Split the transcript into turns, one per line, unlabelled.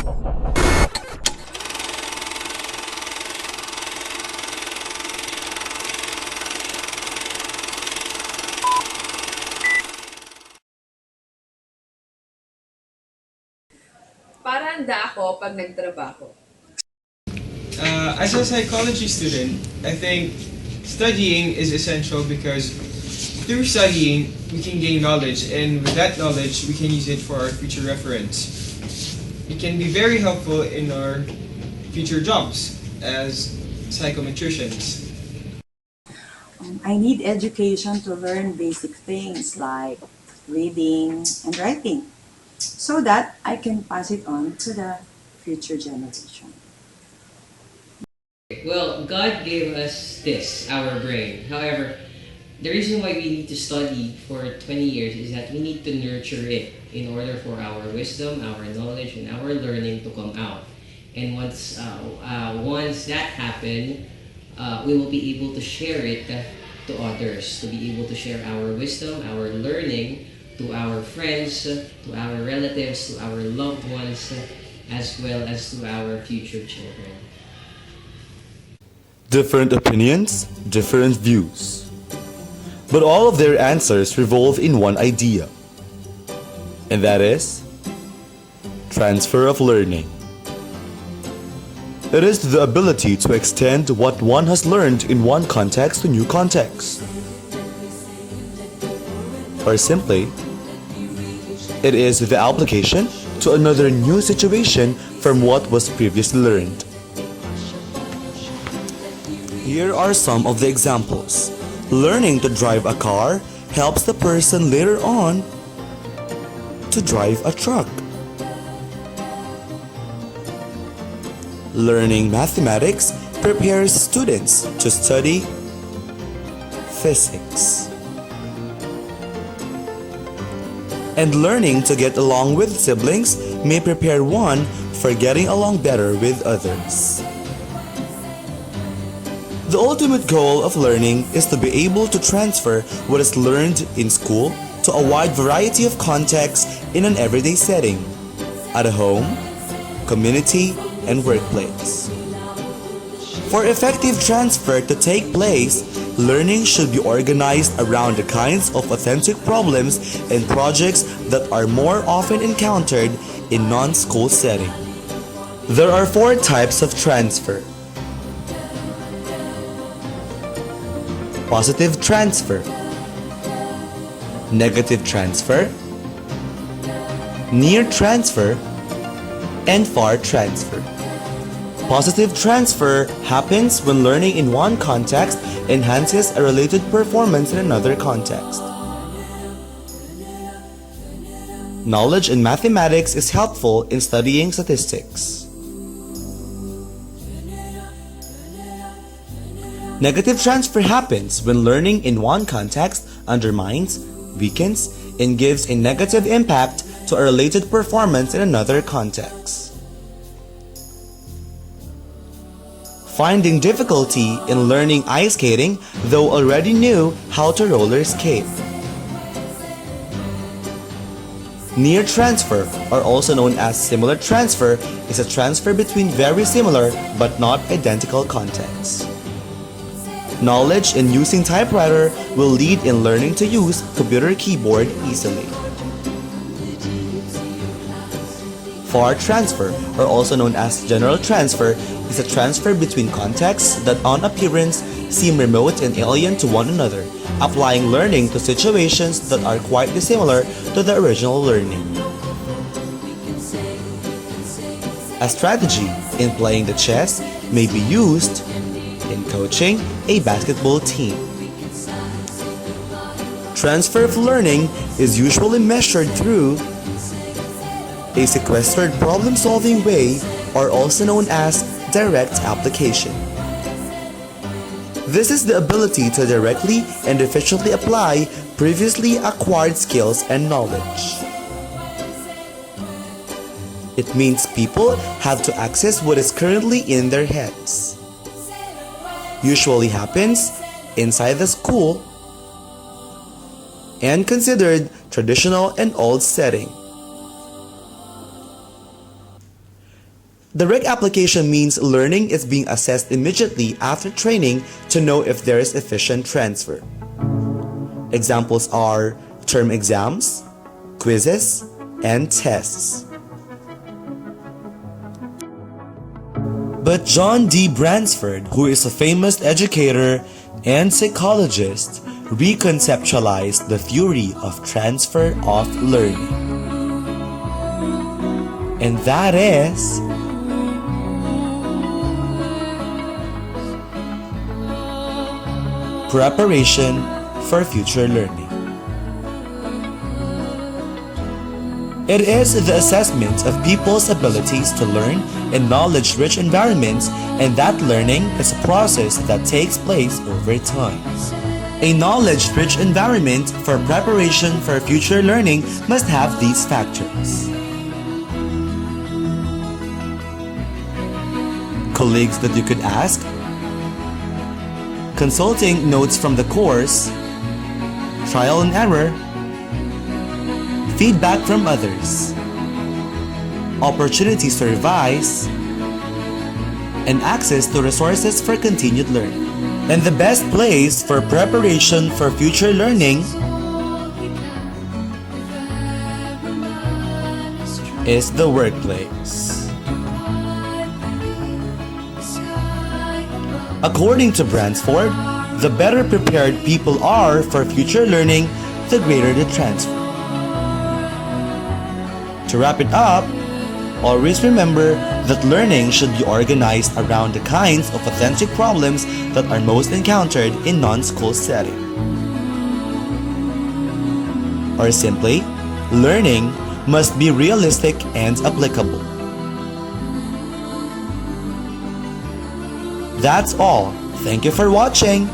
Para handa ako pag nagtrabaho.
As a psychology student, I think studying is essential because through studying, we can gain knowledge, and with that knowledge, we can use it for our future reference. It can be very helpful in our future jobs as psychometricians.
I need education to learn basic things like reading and writing so that I can pass it on to the future generation.
Well, God gave us this, our brain. However, the reason why we need to study for 20 years is that we need to nurture it in order for our wisdom, our knowledge, and our learning to come out. And once that happens, we will be able to share it to others, to be able to share our wisdom, our learning to our friends, to our relatives, to our loved ones, as well as to our future children.
Different opinions, different views. But all of their answers revolve in one idea. And that is transfer of learning. It is the ability to extend what one has learned in one context to new context. Or simply, it is the application to another new situation from what was previously learned. Here are some of the examples. Learning to drive a car helps the person later on to drive a truck. Learning mathematics prepares students to study physics. And learning to get along with siblings may prepare one for getting along better with others. The ultimate goal of learning is to be able to transfer what is learned in school to a wide variety of contexts in an everyday setting, at a home, community, and workplace. For effective transfer to take place, learning should be organized around the kinds of authentic problems and projects that are more often encountered in non-school setting. There are 4 types of transfer. Positive transfer, negative transfer, near transfer, and far transfer. Positive transfer happens when learning in one context enhances a related performance in another context. Knowledge in mathematics is helpful in studying statistics. Negative transfer happens when learning in one context undermines, weakens, and gives a negative impact to a related performance in another context. Finding difficulty in learning ice skating though already knew how to roller skate. Near transfer, or also known as similar transfer, is a transfer between very similar but not identical contexts. Knowledge in using typewriter will lead in learning to use computer keyboard easily. Far transfer, or also known as general transfer, is a transfer between contexts that on appearance seem remote and alien to one another, applying learning to situations that are quite dissimilar to the original learning. A strategy in playing the chess may be used in coaching a basketball team. Transfer of learning is usually measured through a sequestered problem-solving way, or also known as direct application. This is the ability to directly and efficiently apply previously acquired skills and knowledge. It means people have to access what is currently in their heads. Usually happens inside the school and considered traditional and old setting. Direct application means learning is being assessed immediately after training to know if there is efficient transfer. Examples are term exams, quizzes, and tests. But John D. Bransford, who is a famous educator and psychologist, reconceptualized the theory of transfer of learning. And that is preparation for future learning. It is the assessment of people's abilities to learn in knowledge-rich environments, and that learning is a process that takes place over time. A knowledge-rich environment for preparation for future learning must have these factors. Colleagues that you could ask, consulting notes from the course, trial and error, feedback from others, opportunities to revise, and access to resources for continued learning. And the best place for preparation for future learning is the workplace. According to Bransford, the better prepared people are for future learning, the greater the transfer. To wrap it up, always remember that learning should be organized around the kinds of authentic problems that are most encountered in non-school setting. Or simply, learning must be realistic and applicable. That's all. Thank you for watching.